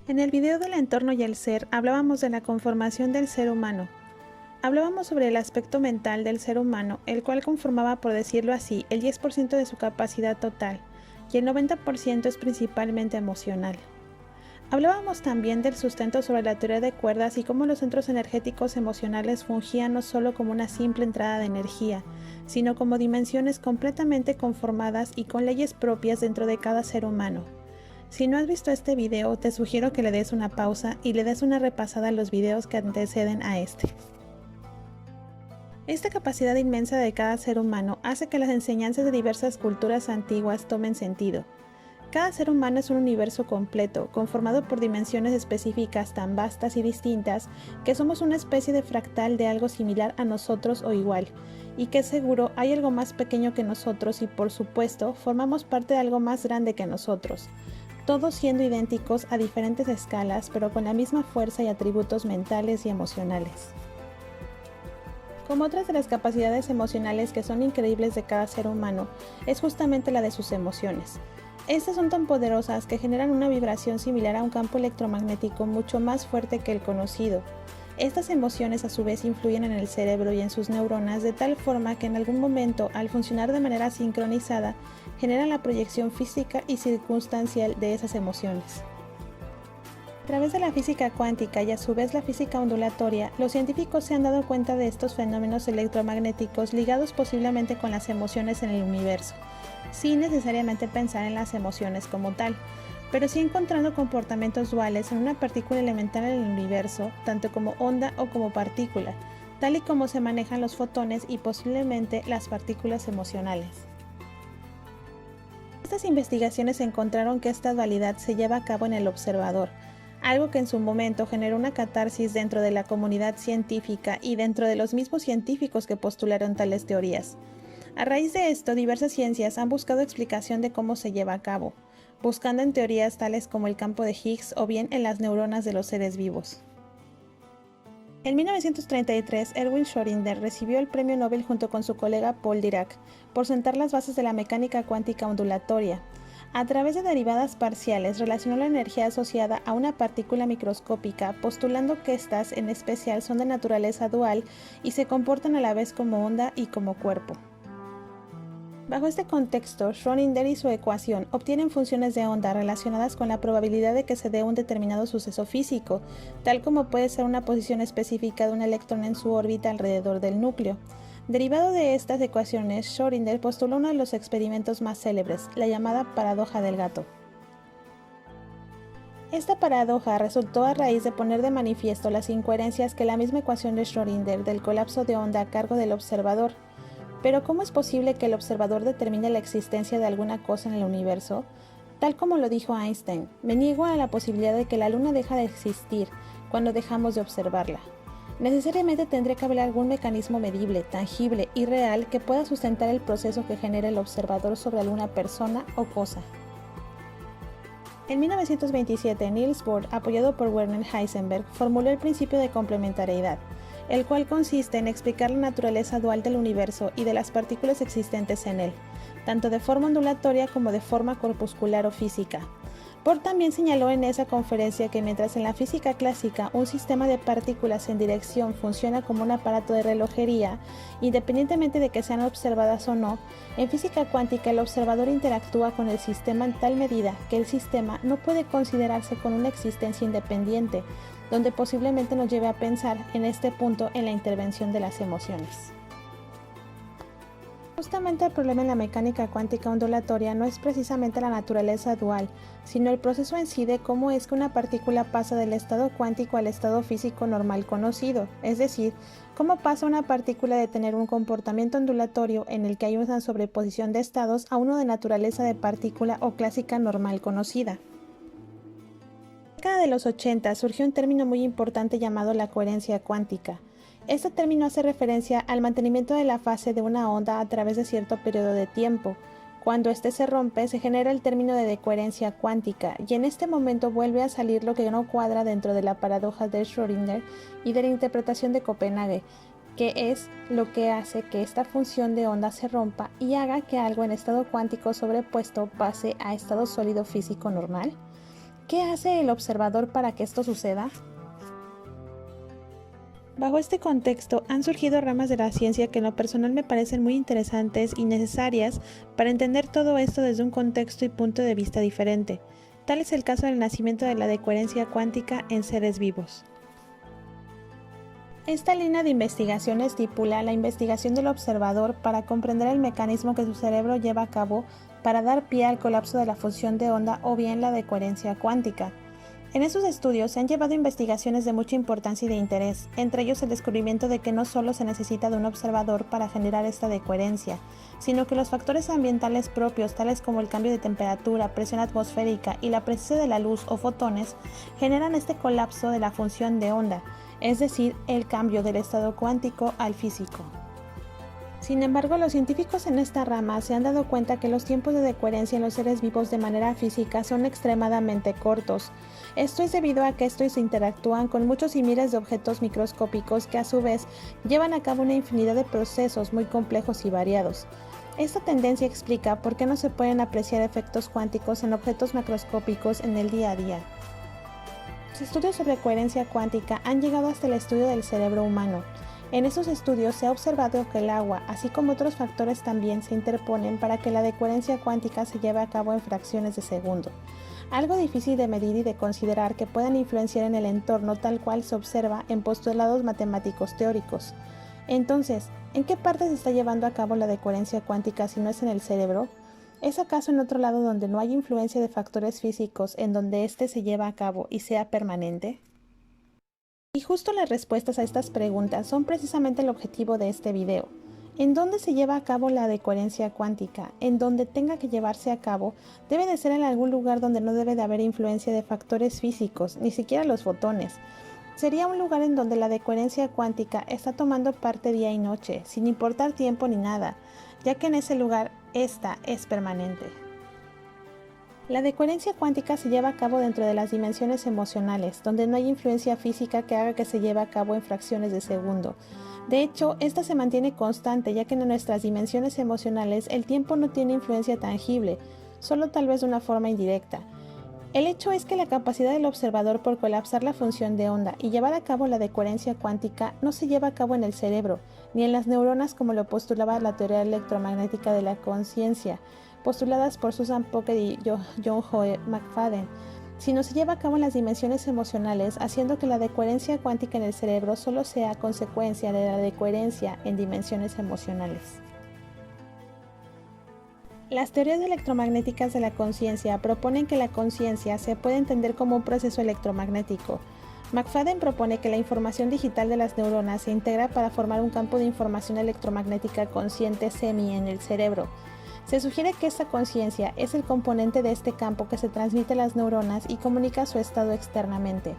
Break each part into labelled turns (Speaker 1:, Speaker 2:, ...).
Speaker 1: En el video del entorno y el ser hablábamos de la conformación del ser humano. Hablábamos sobre el aspecto mental del ser humano, el cual conformaba, por decirlo así, el 10% de su capacidad total, y el 90% es principalmente emocional. Hablábamos también del sustento sobre la teoría de cuerdas y cómo los centros energéticos emocionales fungían no solo como una simple entrada de energía, sino como dimensiones completamente conformadas y con leyes propias dentro de cada ser humano. Si no has visto este video, te sugiero que le des una pausa y le des una repasada a los videos que anteceden a este. Esta capacidad inmensa de cada ser humano hace que las enseñanzas de diversas culturas antiguas tomen sentido. Cada ser humano es un universo completo, conformado por dimensiones específicas tan vastas y distintas que somos una especie de fractal de algo similar a nosotros o igual, y que seguro hay algo más pequeño que nosotros y por supuesto formamos parte de algo más grande que nosotros, todos siendo idénticos a diferentes escalas pero con la misma fuerza y atributos mentales y emocionales. Como otras de las capacidades emocionales que son increíbles de cada ser humano, es justamente la de sus emociones. Estas son tan poderosas que generan una vibración similar a un campo electromagnético mucho más fuerte que el conocido. Estas emociones a su vez influyen en el cerebro y en sus neuronas de tal forma que en algún momento, al funcionar de manera sincronizada, generan la proyección física y circunstancial de esas emociones. A través de la física cuántica y a su vez la física ondulatoria, los científicos se han dado cuenta de estos fenómenos electromagnéticos ligados posiblemente con las emociones en el universo, sin necesariamente pensar en las emociones como tal, pero sí encontrando comportamientos duales en una partícula elemental en el universo, tanto como onda o como partícula, tal y como se manejan los fotones y posiblemente las partículas emocionales. Estas investigaciones encontraron que esta dualidad se lleva a cabo en el observador, algo que en su momento generó una catarsis dentro de la comunidad científica y dentro de los mismos científicos que postularon tales teorías. A raíz de esto, diversas ciencias han buscado explicación de cómo se lleva a cabo, buscando en teorías tales como el campo de Higgs o bien en las neuronas de los seres vivos. En 1933, Erwin Schrödinger recibió el premio Nobel junto con su colega Paul Dirac por sentar las bases de la mecánica cuántica ondulatoria. A través de derivadas parciales relacionó la energía asociada a una partícula microscópica, postulando que éstas en especial son de naturaleza dual y se comportan a la vez como onda y como cuerpo. Bajo este contexto, Schrödinger y su ecuación obtienen funciones de onda relacionadas con la probabilidad de que se dé un determinado suceso físico, tal como puede ser una posición específica de un electrón en su órbita alrededor del núcleo. Derivado de estas ecuaciones, Schrödinger postuló uno de los experimentos más célebres, la llamada paradoja del gato. Esta paradoja resultó a raíz de poner de manifiesto las incoherencias que la misma ecuación de Schrödinger del colapso de onda a cargo del observador. Pero ¿cómo es posible que el observador determine la existencia de alguna cosa en el universo? Tal como lo dijo Einstein, me niego a la posibilidad de que la Luna deja de existir cuando dejamos de observarla. Necesariamente tendría que haber algún mecanismo medible, tangible y real que pueda sustentar el proceso que genera el observador sobre alguna persona o cosa. En 1927, Niels Bohr, apoyado por Werner Heisenberg, formuló el principio de complementariedad, el cual consiste en explicar la naturaleza dual del universo y de las partículas existentes en él, tanto de forma ondulatoria como de forma corpuscular o física. Bohr también señaló en esa conferencia que mientras en la física clásica un sistema de partículas en dirección funciona como un aparato de relojería, independientemente de que sean observadas o no, en física cuántica el observador interactúa con el sistema en tal medida que el sistema no puede considerarse con una existencia independiente, donde posiblemente nos lleve a pensar en este punto en la intervención de las emociones. Justamente el problema en la mecánica cuántica ondulatoria no es precisamente la naturaleza dual, sino el proceso en sí de cómo es que una partícula pasa del estado cuántico al estado físico normal conocido, es decir, cómo pasa una partícula de tener un comportamiento ondulatorio en el que hay una sobreposición de estados a uno de naturaleza de partícula o clásica normal conocida. En la década de los 80 surgió un término muy importante llamado la coherencia cuántica. Este término hace referencia al mantenimiento de la fase de una onda a través de cierto periodo de tiempo. Cuando éste se rompe, se genera el término de decoherencia cuántica, y en este momento vuelve a salir lo que no cuadra dentro de la paradoja de Schrödinger y de la interpretación de Copenhague, que es lo que hace que esta función de onda se rompa y haga que algo en estado cuántico sobrepuesto pase a estado sólido físico normal. ¿Qué hace el observador para que esto suceda? Bajo este contexto han surgido ramas de la ciencia que en lo personal me parecen muy interesantes y necesarias para entender todo esto desde un contexto y punto de vista diferente. Tal es el caso del nacimiento de la decoherencia cuántica en seres vivos. Esta línea de investigación estipula la investigación del observador para comprender el mecanismo que su cerebro lleva a cabo para dar pie al colapso de la función de onda o bien la decoherencia cuántica. En estos estudios se han llevado investigaciones de mucha importancia y de interés, entre ellos el descubrimiento de que no solo se necesita de un observador para generar esta decoherencia, sino que los factores ambientales propios, tales como el cambio de temperatura, presión atmosférica y la presencia de la luz o fotones, generan este colapso de la función de onda, es decir, el cambio del estado cuántico al físico. Sin embargo, los científicos en esta rama se han dado cuenta que los tiempos de decoherencia en los seres vivos de manera física son extremadamente cortos. Esto es debido a que estos interactúan con muchos y miles de objetos microscópicos que a su vez llevan a cabo una infinidad de procesos muy complejos y variados. Esta tendencia explica por qué no se pueden apreciar efectos cuánticos en objetos macroscópicos en el día a día. Los estudios sobre coherencia cuántica han llegado hasta el estudio del cerebro humano. En estos estudios se ha observado que el agua, así como otros factores también se interponen para que la decoherencia cuántica se lleve a cabo en fracciones de segundo. Algo difícil de medir y de considerar que puedan influenciar en el entorno tal cual se observa en postulados matemáticos teóricos. Entonces, ¿en qué parte se está llevando a cabo la decoherencia cuántica si no es en el cerebro? ¿Es acaso en otro lado donde no hay influencia de factores físicos en donde éste se lleva a cabo y sea permanente? Y justo las respuestas a estas preguntas son precisamente el objetivo de este video. ¿En dónde se lleva a cabo la decoherencia cuántica? En donde tenga que llevarse a cabo, debe de ser en algún lugar donde no debe de haber influencia de factores físicos, ni siquiera los fotones. Sería un lugar en donde la decoherencia cuántica está tomando parte día y noche, sin importar tiempo ni nada, ya que en ese lugar esta es permanente. La decoherencia cuántica se lleva a cabo dentro de las dimensiones emocionales, donde no hay influencia física que haga que se lleve a cabo en fracciones de segundo. De hecho, esta se mantiene constante, ya que en nuestras dimensiones emocionales el tiempo no tiene influencia tangible, solo tal vez de una forma indirecta. El hecho es que la capacidad del observador por colapsar la función de onda y llevar a cabo la decoherencia cuántica no se lleva a cabo en el cerebro, ni en las neuronas como lo postulaba la teoría electromagnética de la conciencia, postuladas por Susan Pocket y John Howe McFadden, sino se lleva a cabo en las dimensiones emocionales, haciendo que la decoherencia cuántica en el cerebro solo sea consecuencia de la decoherencia en dimensiones emocionales. Las teorías electromagnéticas de la conciencia proponen que la conciencia se puede entender como un proceso electromagnético. McFadden propone que la información digital de las neuronas se integra para formar un campo de información electromagnética consciente semi en el cerebro. Se sugiere que esta conciencia es el componente de este campo que se transmite a las neuronas y comunica su estado externamente.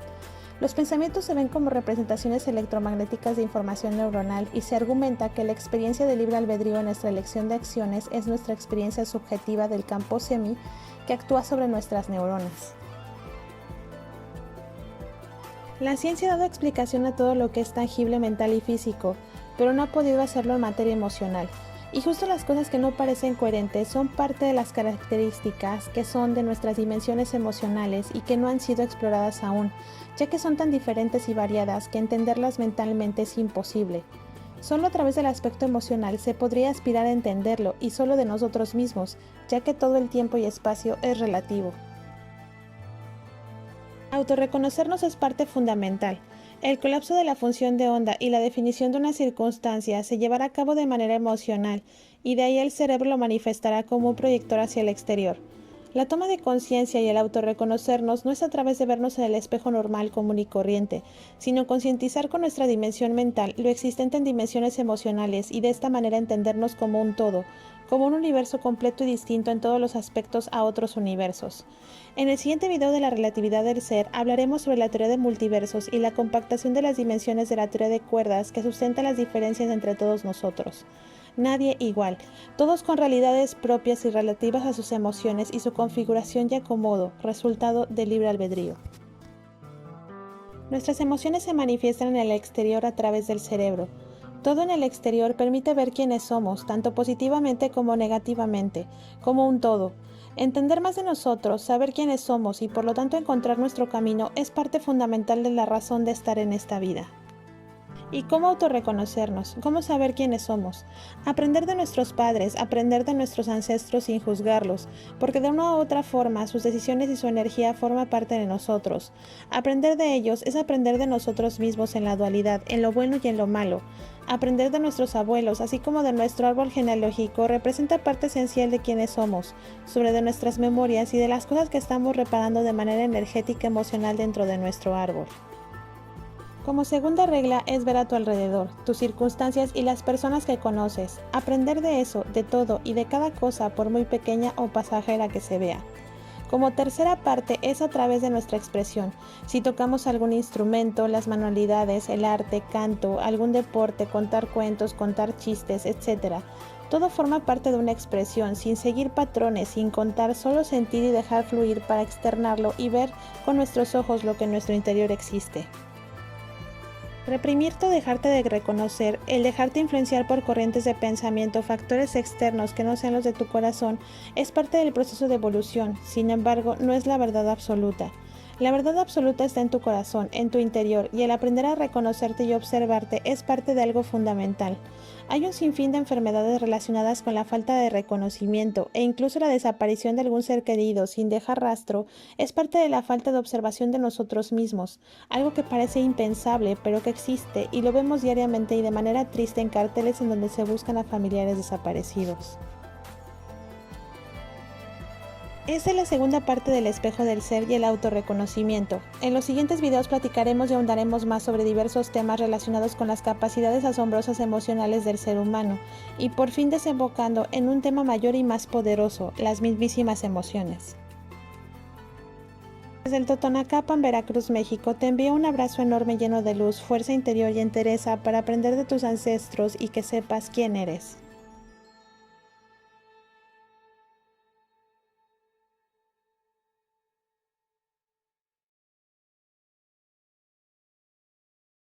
Speaker 1: Los pensamientos se ven como representaciones electromagnéticas de información neuronal y se argumenta que la experiencia de libre albedrío en nuestra elección de acciones es nuestra experiencia subjetiva del campo semi que actúa sobre nuestras neuronas. La ciencia ha dado explicación a todo lo que es tangible, mental y físico, pero no ha podido hacerlo en materia emocional. Y justo las cosas que no parecen coherentes son parte de las características que son de nuestras dimensiones emocionales y que no han sido exploradas aún, ya que son tan diferentes y variadas que entenderlas mentalmente es imposible. Solo a través del aspecto emocional se podría aspirar a entenderlo y solo de nosotros mismos, ya que todo el tiempo y espacio es relativo. Autorreconocernos es parte fundamental. El colapso de la función de onda y la definición de una circunstancia se llevará a cabo de manera emocional, y de ahí el cerebro lo manifestará como un proyector hacia el exterior. La toma de conciencia y el autorreconocernos no es a través de vernos en el espejo normal, común y corriente, sino concientizar con nuestra dimensión mental lo existente en dimensiones emocionales y de esta manera entendernos como un todo, como un universo completo y distinto en todos los aspectos a otros universos. En el siguiente video de la relatividad del ser hablaremos sobre la teoría de multiversos y la compactación de las dimensiones de la teoría de cuerdas que sustenta las diferencias entre todos nosotros. Nadie igual, todos con realidades propias y relativas a sus emociones y su configuración y acomodo, resultado del libre albedrío. Nuestras emociones se manifiestan en el exterior a través del cerebro. Todo en el exterior permite ver quiénes somos, tanto positivamente como negativamente, como un todo. Entender más de nosotros, saber quiénes somos y por lo tanto encontrar nuestro camino es parte fundamental de la razón de estar en esta vida. ¿Y cómo autorreconocernos? ¿Cómo saber quiénes somos? Aprender de nuestros padres, aprender de nuestros ancestros sin juzgarlos, porque de una u otra forma sus decisiones y su energía forman parte de nosotros. Aprender de ellos es aprender de nosotros mismos en la dualidad, en lo bueno y en lo malo. Aprender de nuestros abuelos, así como de nuestro árbol genealógico, representa parte esencial de quiénes somos, sobre de nuestras memorias y de las cosas que estamos reparando de manera energética y emocional dentro de nuestro árbol. Como segunda regla es ver a tu alrededor, tus circunstancias y las personas que conoces. Aprender de eso, de todo y de cada cosa por muy pequeña o pasajera que se vea. Como tercera parte es a través de nuestra expresión. Si tocamos algún instrumento, las manualidades, el arte, canto, algún deporte, contar cuentos, contar chistes, etc. Todo forma parte de una expresión, sin seguir patrones, sin contar, solo sentir y dejar fluir para externarlo y ver con nuestros ojos lo que en nuestro interior existe. Reprimirte o dejarte de reconocer, el dejarte influenciar por corrientes de pensamiento o factores externos que no sean los de tu corazón, es parte del proceso de evolución, sin embargo, no es la verdad absoluta. La verdad absoluta está en tu corazón, en tu interior, y el aprender a reconocerte y observarte es parte de algo fundamental. Hay un sinfín de enfermedades relacionadas con la falta de reconocimiento e incluso la desaparición de algún ser querido sin dejar rastro es parte de la falta de observación de nosotros mismos, algo que parece impensable pero que existe y lo vemos diariamente y de manera triste en carteles en donde se buscan a familiares desaparecidos. Esta es la segunda parte del espejo del ser y el autorreconocimiento. En los siguientes videos platicaremos y ahondaremos más sobre diversos temas relacionados con las capacidades asombrosas emocionales del ser humano y por fin desembocando en un tema mayor y más poderoso, las mismísimas emociones. Desde el Totonacapan, Veracruz, México, te envío un abrazo enorme lleno de luz, fuerza interior y entereza para aprender de tus ancestros y que sepas quién eres.